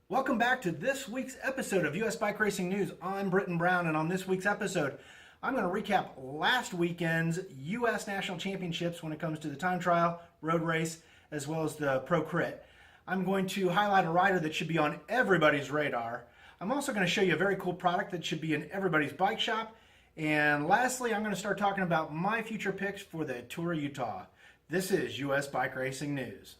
Welcome back to this week's episode of US Bike Racing News. I'm Britton Brown, and on this week's episode, I'm going to recap last weekend's US National Championships when it comes to the time trial, road race, as well as the Pro Crit. I'm going to highlight a rider that should be on everybody's radar. I'm also going to show you a very cool product that should be in everybody's bike shop. And lastly, I'm going to start talking about my future picks for the Tour of Utah. This is US Bike Racing News.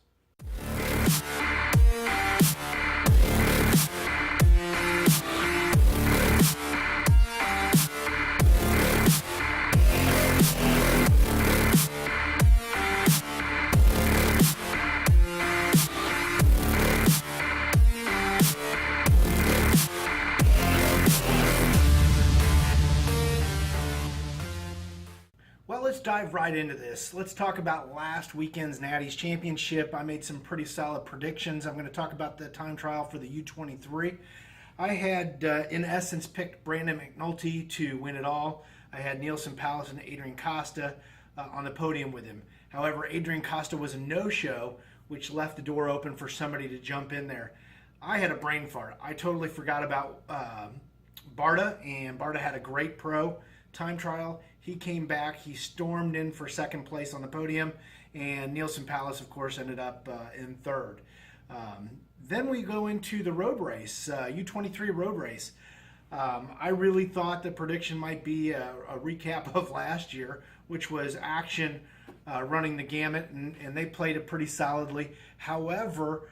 Well, let's dive right into this. Let's talk about last weekend's Natty's Championship. I made some pretty solid predictions. I'm going to talk about the time trial for the U23. I had, in essence, picked Brandon McNulty to win it all. I had Nielsen Pallas and Adrian Costa on the podium with him. However, Adrian Costa was a no-show, which left the door open for somebody to jump in there. I had a brain fart. I totally forgot about Barta, and Barta had a great pro time trial. He came back, he stormed in for second place on the podium, and Nielsen Pallas, of course, ended up in third. Then we go into the road race, U23 road race. I really thought the prediction might be a recap of last year, which was Action running the gamut, and they played it pretty solidly. However,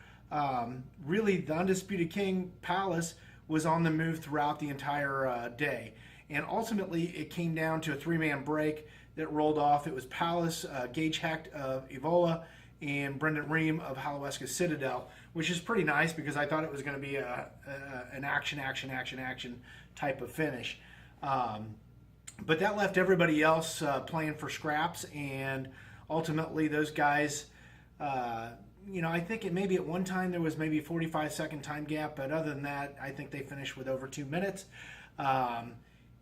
really the undisputed king, Pallas, was on the move throughout the entire day. And ultimately, it came down to a three-man break that rolled off. It was Pallas, Gage Hecht of Evola, and Brendan Ream of Halaweska Citadel, which is pretty nice because I thought it was going to be an action type of finish. But that left everybody else playing for scraps, and ultimately those guys, I think maybe at one time there was maybe a 45-second time gap, but other than that, I think they finished with over 2 minutes.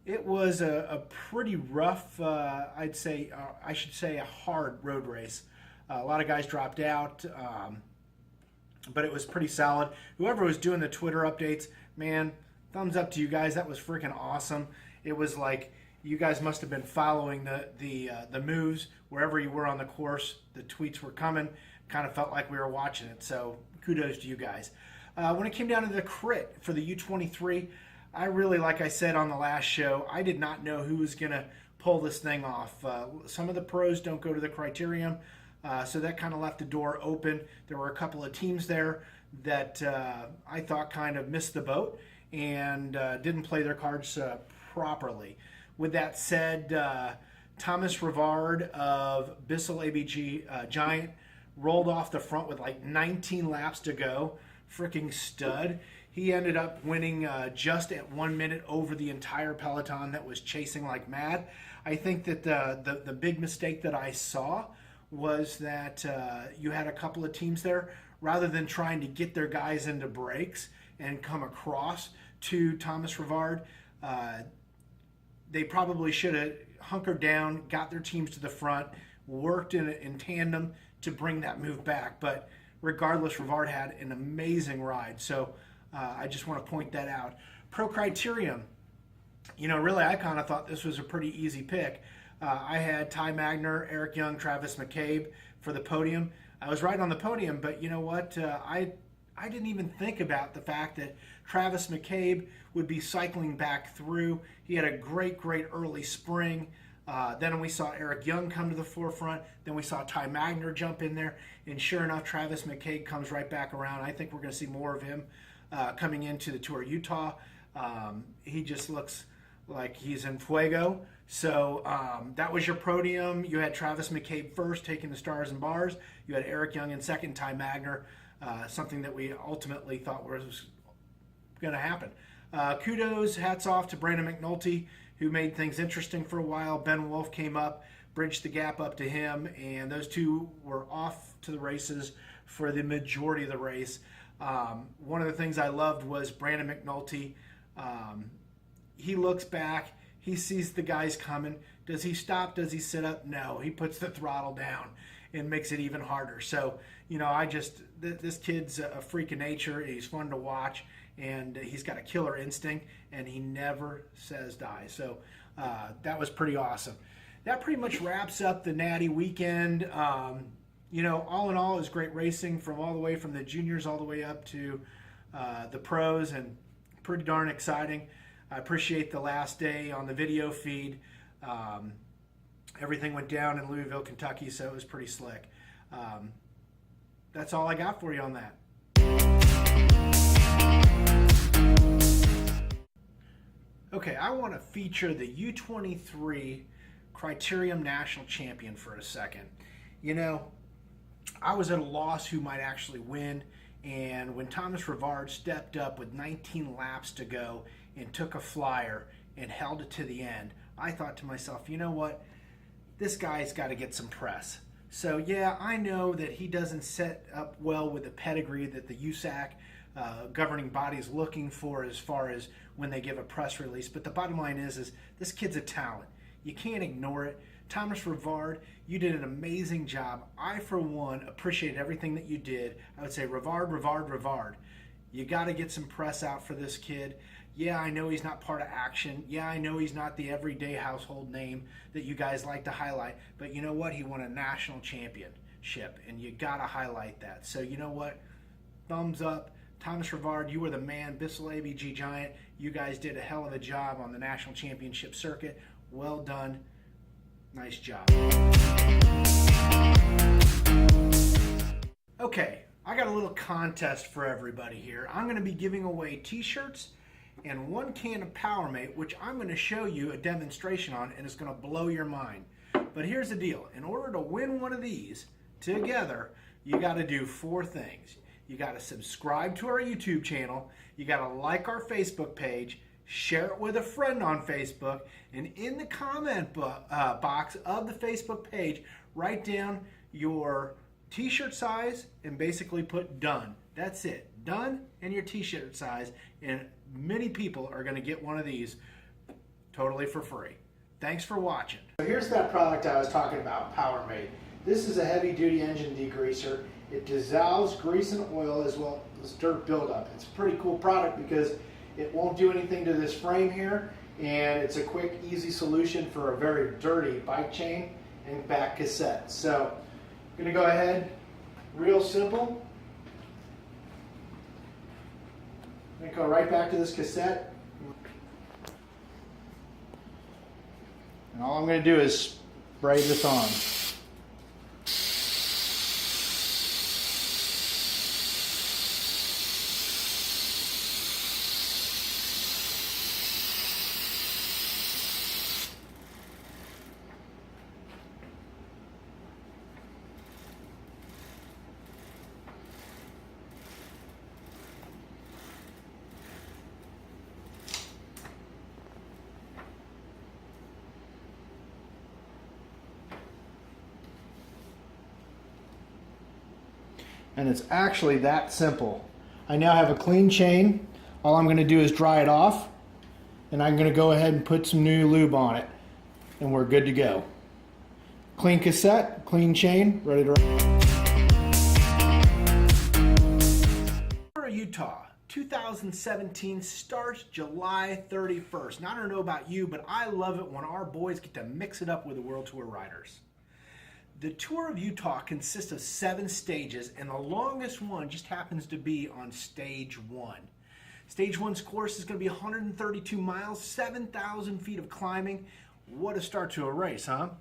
It was a pretty rough, I should say a hard road race. A lot of guys dropped out, but it was pretty solid. Whoever was doing the Twitter updates, man, thumbs up to you guys. That was freaking awesome. It was like you guys must have been following the moves wherever you were on the course. The tweets were coming. Kind of felt like we were watching it. So kudos to you guys. When it came down to the crit for the U23, I really, like I said on the last show, I did not know who was going to pull this thing off. Some of the pros don't go to the Criterium, so that kind of left the door open. There were a couple of teams there that I thought kind of missed the boat and didn't play their cards properly. With that said, Thomas Revard of Bissell ABG Giant rolled off the front with like 19 laps to go. Freaking stud. He ended up winning just at 1 minute over the entire peloton that was chasing like mad. I think that the big mistake that I saw was that you had a couple of teams there, rather than trying to get their guys into breaks and come across to Thomas Revard, they probably should have hunkered down, got their teams to the front, worked in tandem to bring that move back. But regardless, Revard had an amazing ride. So I just want to point that out. Pro Criterium, really I kind of thought this was a pretty easy pick. I had Ty Magner, Eric Young, Travis McCabe for the podium. I was right on the podium, but you know what? I didn't even think about the fact that Travis McCabe would be cycling back through. He had a great early spring. Then we saw Eric Young come to the forefront. Then we saw Ty Magner jump in there. And sure enough, Travis McCabe comes right back around. I think we're going to see more of him coming into the Tour of Utah. He just looks like he's in fuego. So that was your podium. You had Travis McCabe first, taking the stars and bars. You had Eric Young in second, Ty Magner, something that we ultimately thought was going to happen. Kudos, hats off to Brandon McNulty, who made things interesting for a while. Ben Wolf came up, bridged the gap up to him, and those two were off to the races for the majority of the race. One of the things I loved was Brandon McNulty. He looks back, he sees the guys coming. Does he stop? Does he sit up? No, he puts the throttle down. and makes it even harder. So, you know, this kid's a freak of nature. He's fun to watch, and he's got a killer instinct, and he never says die. So that was pretty awesome. That pretty much wraps up the Natty weekend. You know, all in all, it was great racing from all the way from the juniors all the way up to the pros, and pretty darn exciting. I appreciate the last day on the video feed. Everything went down in Louisville, Kentucky, so it was pretty slick. That's all I got for you on that. Okay, I want to feature the U23 Criterium National Champion for a second. You know, I was at a loss who might actually win, and when Thomas Revard stepped up with 19 laps to go and took a flyer and held it to the end, I thought to myself, you know what? This guy's got to get some press. So yeah, I know that he doesn't set up well with the pedigree that the USAC governing body is looking for as far as when they give a press release, but the bottom line is this kid's a talent. You can't ignore it. Thomas Revard, you did an amazing job. I, for one, appreciate everything that you did. I would say Revard. You got to get some press out for this kid. Yeah, I know he's not part of action. Yeah, I know he's not the everyday household name that you guys like to highlight. But you know what? He won a national championship, and you got to highlight that. So you know what? Thumbs up. Thomas Revard, you were the man. Bissell ABG Giant, you guys did a hell of a job on the national championship circuit. Well done. Nice job. Okay, I got a little contest for everybody here. I'm going to be giving away t-shirts and 1 can of Powermate, which I'm going to show you a demonstration on, and it's going to blow your mind. But here's the deal. In order to win one of these together, you got to do 4 things. You got to subscribe to our YouTube channel, you got to like our Facebook page, share it with a friend on Facebook, and in the comment box of the Facebook page, write down your t-shirt size and basically put done. That's it. Done and your t-shirt size, and many people are going to get one of these totally for free. Thanks for watching. So here's that product I was talking about, Powermate. This is a heavy-duty engine degreaser. It dissolves grease and oil as well as dirt buildup. It's a pretty cool product because it won't do anything to this frame here, and it's a quick, easy solution for a very dirty bike chain and back cassette. So I'm going to go ahead, real simple. I'm going to go right back to this cassette. And all I'm going to do is spray this on. And it's actually that simple. I now have a clean chain. All I'm going to do is dry it off, and I'm going to go ahead and put some new lube on it, and we're good to go. Clean cassette, clean chain, ready to roll. Utah, 2017 starts July 31st. Now, I don't know about you, but I love it when our boys get to mix it up with the World Tour riders. The Tour of Utah consists of 7 stages, and the longest one just happens to be on Stage 1. Stage 1's course is going to be 132 miles, 7,000 feet of climbing. What a start to a race, huh?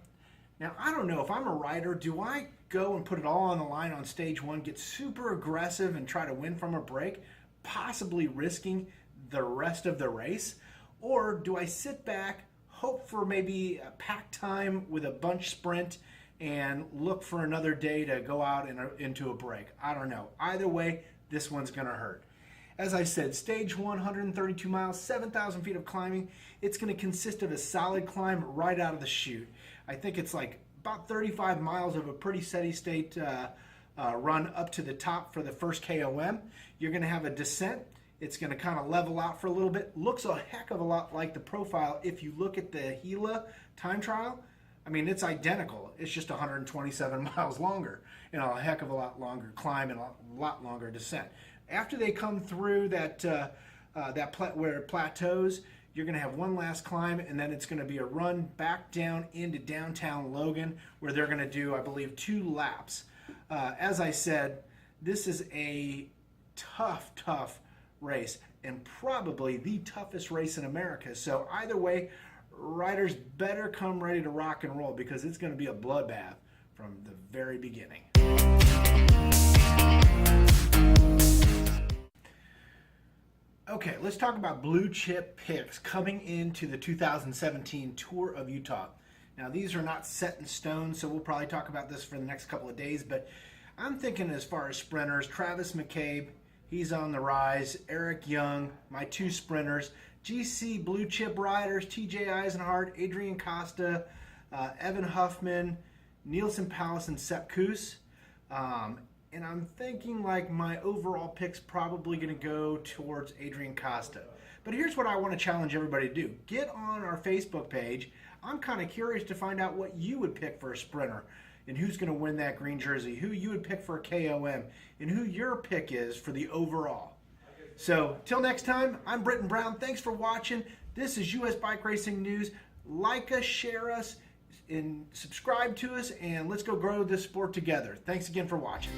Now, I don't know, if I'm a rider, do I go and put it all on the line on Stage 1, get super aggressive and try to win from a break, possibly risking the rest of the race? Or do I sit back, hope for maybe a pack time with a bunch sprint, and look for another day to go out into a break? I don't know. Either way, this one's going to hurt. As I said, Stage 1, 132 miles, 7,000 feet of climbing. It's going to consist of a solid climb right out of the chute. I think it's like about 35 miles of a pretty steady state run up to the top for the first KOM. You're going to have a descent. It's going to kind of level out for a little bit. Looks a heck of a lot like the profile if you look at the Gila time trial. I mean, it's identical. It's just 127 miles longer, and a heck of a lot longer climb and a lot longer descent. After they come through where it plateaus, you're going to have one last climb, and then it's going to be a run back down into downtown Logan, where they're going to do, I believe, 2 laps. As I said, this is a tough race, and probably the toughest race in America. So either way, riders better come ready to rock and roll, because it's going to be a bloodbath from the very beginning. Okay, let's talk about blue chip picks coming into the 2017 Tour of Utah. Now, these are not set in stone, so we'll probably talk about this for the next couple of days, but I'm thinking as far as sprinters, Travis McCabe, he's on the rise, Eric Young, my 2 sprinters, GC blue chip riders, TJ Eisenhart, Adrian Costa, Evan Huffman, Nielsen Pallas, and Sepp Kuss. And I'm thinking like my overall pick's probably going to go towards Adrian Costa. But here's what I want to challenge everybody to do. Get on our Facebook page. I'm kind of curious to find out what you would pick for a sprinter and who's going to win that green jersey, who you would pick for a KOM, and who your pick is for the overall. So, till next time, I'm Britton Brown. Thanks for watching. This is US Bike Racing News. Like us, share us, and subscribe to us, and let's go grow this sport together. Thanks again for watching.